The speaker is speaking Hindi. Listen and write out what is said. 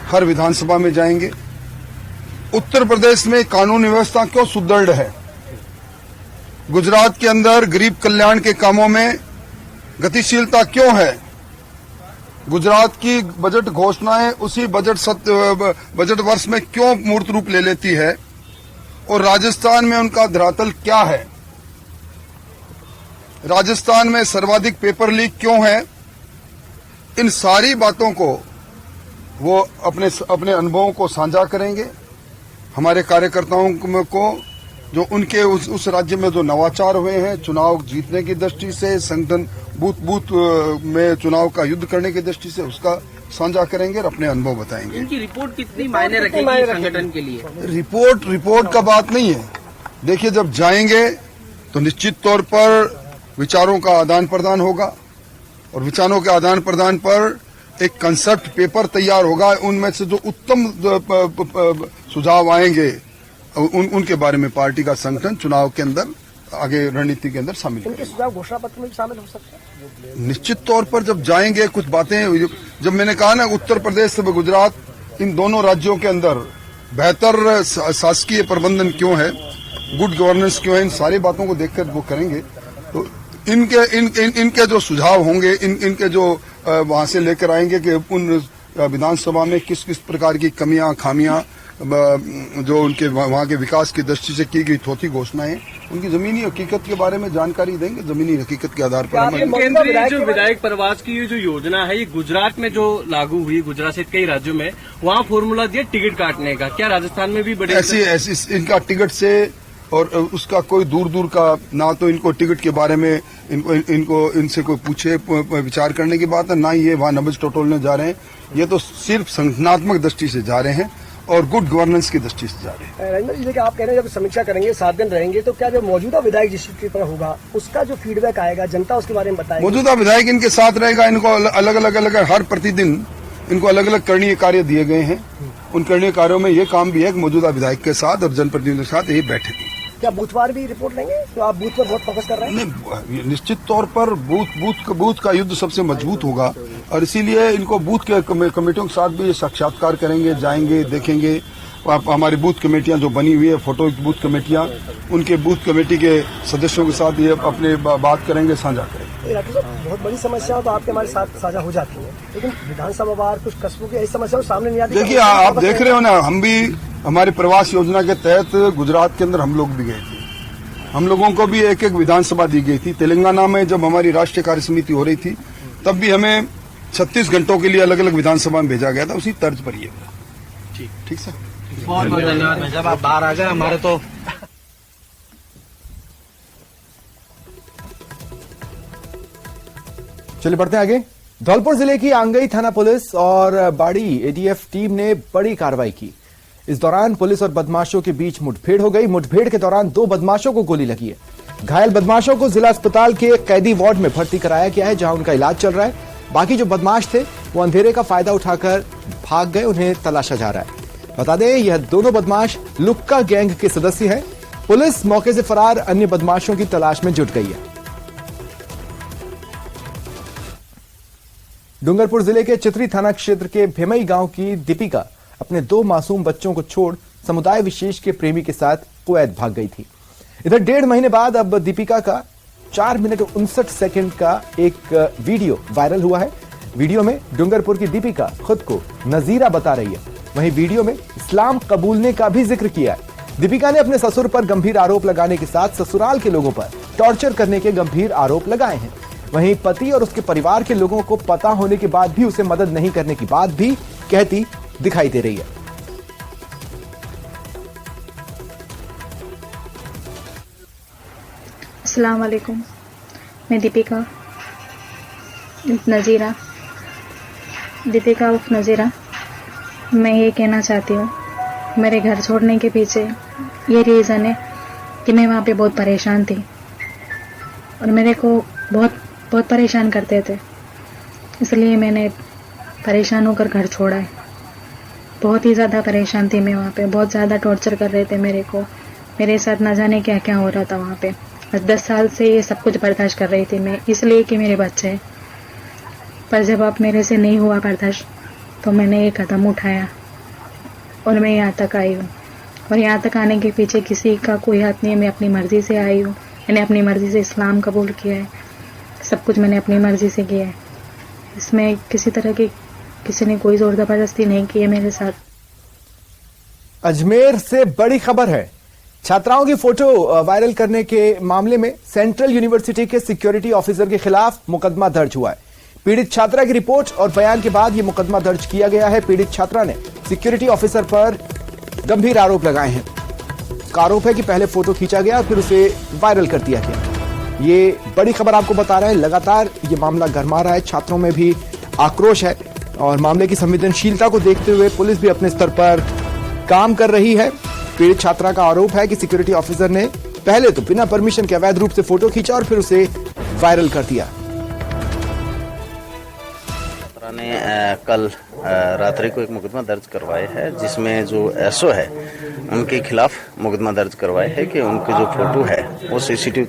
हर विधानसभा में जाएंगे। उत्तर प्रदेश में कानून व्यवस्था क्यों सुदृढ़ है, गुजरात के अंदर गरीब कल्याण के कामों में गतिशीलता क्यों है, गुजरात की बजट घोषणाएं उसी बजट वर्ष में क्यों मूर्त रूप ले लेती है, और राजस्थान में उनका धरातल क्या है, राजस्थान में सर्वाधिक पेपर लीक क्यों है, इन सारी बातों को वो अपने अनुभवों को साझा करेंगे। हमारे कार्यकर्ताओं को जो उनके उस राज्य में जो नवाचार हुए हैं चुनाव जीतने की दृष्टि से, संगठन बूथ में चुनाव का युद्ध करने की दृष्टि से, उसका साझा करेंगे और अपने अनुभव बताएंगे। इनकी रिपोर्ट कितनी मायने रखेगी संगठन के लिए? रिपोर्ट का बात नहीं है। देखिए, जब जाएंगे तो निश्चित तौर पर विचारों का आदान प्रदान होगा, और विचारों के आदान प्रदान पर एक कंसेप्ट पेपर तैयार होगा। उनमें से जो उत्तम सुझाव आएंगे उनके बारे में पार्टी का संगठन चुनाव के अंदर आगे रणनीति के अंदर शामिल करेंगे। उनके सुझाव घोषणा पत्र में शामिल हो सकते हैं निश्चित तौर पर। जब जाएंगे कुछ बातें, जब मैंने कहा ना उत्तर प्रदेश और गुजरात, इन दोनों राज्यों के अंदर बेहतर शासकीय प्रबंधन क्यों है, गुड गवर्नेंस क्यों है, इन सारी बातों को देखकर वो करेंगे। तो इनके जो सुझाव होंगे, इनके जो वहां से लेकर आएंगे कि उन विधानसभा में किस किस प्रकार की कमियां खामियां जो उनके वहां के विकास की दृष्टि से की गई थोथी घोषणाएं, उनकी जमीनी हकीकत के बारे में जानकारी देंगे। जमीनी हकीकत के आधार पर केंद्रीय जो विधायक प्रवास की जो योजना है, ये गुजरात में जो लागू हुई, गुजरात सहित कई राज्यों में वहां फॉर्मूला दिया टिकट काटने का, क्या राजस्थान में भी बड़े ऐसी इनका टिकट से और उसका कोई दूर का ना तो इनको टिकट के बारे में इनसे कोई पूछे विचार करने की बात है, ना ये वहां नब्ज टटोलने जा रहे हैं। ये तो सिर्फ संगठनात्मक दृष्टि से जा रहे हैं और गुड गवर्नेंस की दृष्टि से जा रहे हैं। राजेंद्र जी, देखिए, आप कह रहे हैं जब समीक्षा करेंगे 7 दिन रहेंगे, तो क्या जो मौजूदा विधायक जिस पर होगा उसका जो फीडबैक आएगा जनता उसके बारे में बताएगी? मौजूदा विधायक इनके साथ रहेगा। इनको अलग अलग हर प्रतिदिन इनको अलग अलग करणीय कार्य दिए गए हैं। उन करणीय कार्यों में ये काम भी है कि मौजूदा विधायक के साथ और जनप्रतिनिधियों के साथ ये बैठे। क्या बूथवार भी रिपोर्ट लेंगे? तो आप बूथ पर बहुत फोकस कर रहे हैं। नहीं, निश्चित तौर पर बूथ का युद्ध सबसे मजबूत होगा, और इसीलिए इनको बूथ के कमेटियों के साथ भी साक्षात्कार करेंगे, जाएंगे, देखेंगे। हमारी बूथ कमेटियां जो बनी हुई है, फोटो बूथ कमेटियां, उनके बूथ कमेटी के सदस्यों के साथ ये अपने बात करेंगे, साझा करेंगे। बहुत बड़ी समस्या तो आपके हमारे साथ साझा हो जाती है, लेकिन विधानसभा बार कुछ कस्बों की ऐसी समस्या सामने नहीं आती। देखिए, आप देख रहे हो ना, हम भी हमारे प्रवास योजना के तहत गुजरात के अंदर हम लोग भी गए थे। हम लोगों को भी एक विधानसभा दी गई थी। तेलंगाना में जब हमारी राष्ट्रीय कार्य समिति हो रही थी, तब भी हमें 36 घंटों के लिए अलग अलग विधानसभा में भेजा गया था। उसी तर्ज पर ये ठीक सर। बहुत बहुत धन्यवाद। जब आप बाहर आ गए हमारे तो चलिए बढ़ते हैं आगे। धौलपुर जिले की आंगई थाना पुलिस और बाड़ी एडीएफ टीम ने बड़ी कार्रवाई की। इस दौरान पुलिस और बदमाशों के बीच मुठभेड़ हो गई। मुठभेड़ के दौरान 2 बदमाशों को गोली लगी है। घायल बदमाशों को जिला अस्पताल के कैदी वार्ड में भर्ती कराया गया है, जहां उनका इलाज चल रहा है। बाकी जो बदमाश थे वो अंधेरे का फायदा उठाकर भाग गए, उन्हें तलाशा जा रहा है। बता दें, यह दोनों बदमाश लुक्का गैंग के सदस्य हैं। पुलिस मौके से फरार अन्य बदमाशों की तलाश में जुट गई है। डूंगरपुर जिले के चित्री थाना क्षेत्र के भेमई गांव की दीपिका अपने 2 मासूम बच्चों को छोड़ समुदाय विशेष के प्रेमी के साथ कुवैत भाग गई थी। इधर 1.5 महीने बाद अब दीपिका का 4 मिनट 59 सेकंड का एक वीडियो वायरल हुआ है। वीडियो में डूंगरपुर की दीपिका खुद को नजीरा बता रही है। वहीं वीडियो में इस्लाम कबूलने का भी जिक्र किया है। दीपिका ने अपने ससुर पर गंभीर आरोप लगाने के साथ ससुराल के लोगों पर टॉर्चर करने के गंभीर आरोप लगाए हैं। वहीं पति और उसके परिवार के लोगों को पता होने के बाद भी उसे मदद नहीं करने की बात भी कहती दिखाई दे रही है। अस्सलाम वालेकुम, मैं दीपिका उर्फ नजीरा। मैं ये कहना चाहती हूँ, मेरे घर छोड़ने के पीछे ये रीज़न है कि मैं वहाँ पे बहुत परेशान थी और मेरे को बहुत परेशान करते थे, इसलिए मैंने परेशान होकर घर छोड़ा है। बहुत ही ज़्यादा परेशान थी मैं वहाँ पे, बहुत ज़्यादा टॉर्चर कर रहे थे मेरे को। मेरे साथ न जाने क्या क्या हो रहा था वहाँ पे। 10 साल से ये सब कुछ बर्दाश्त कर रही थी मैं, इसलिए कि मेरे बच्चे। पर जब अब मेरे से नहीं हुआ बर्दाश्त तो मैंने ये कदम उठाया। और मैं यहाँ तक आई हूँ। और यहाँ तक आने के पीछे किसी का कोई हाथ नहीं है। मैं अपनी मर्जी से आई हूँ। मैंने अपनी मर्जी से इस्लाम कबूल किया है। सब कुछ मैंने अपनी मर्जी से किया है। इसमें किसी तरह की किसी ने कोई जोर जबरदस्ती नहीं की है मेरे साथ। अजमेर से बड़ी खबर है। छात्राओं की फोटो वायरल करने के मामले में सेंट्रल यूनिवर्सिटी के सिक्योरिटी ऑफिसर के खिलाफ मुकदमा दर्ज हुआ है। पीड़ित छात्रा की रिपोर्ट और बयान के बाद यह मुकदमा दर्ज किया गया है। पीड़ित छात्रा ने सिक्योरिटी ऑफिसर पर गंभीर आरोप लगाए हैं। आरोप है कि पहले फोटो खींचा गया और फिर उसे वायरल कर दिया गया। ये बड़ी खबर आपको बता रहे हैं। लगातार ये मामला गरमा रहा है। छात्रों में भी आक्रोश है और मामले की संवेदनशीलता को देखते हुए पुलिस भी अपने स्तर पर काम कर रही है। पीड़ित छात्रा का आरोप है कि सिक्योरिटी ऑफिसर ने पहले तो बिना परमिशन के अवैध रूप से फोटो खींचा और फिर उसे वायरल कर दिया। छात्रा ने कल रात्रि को एक मुकदमा दर्ज करवाया है, जिसमें जो एसओ है उनके खिलाफ मुकदमा दर्ज करवाया है कि उनकी जो फोटो है वो सीसीटीवी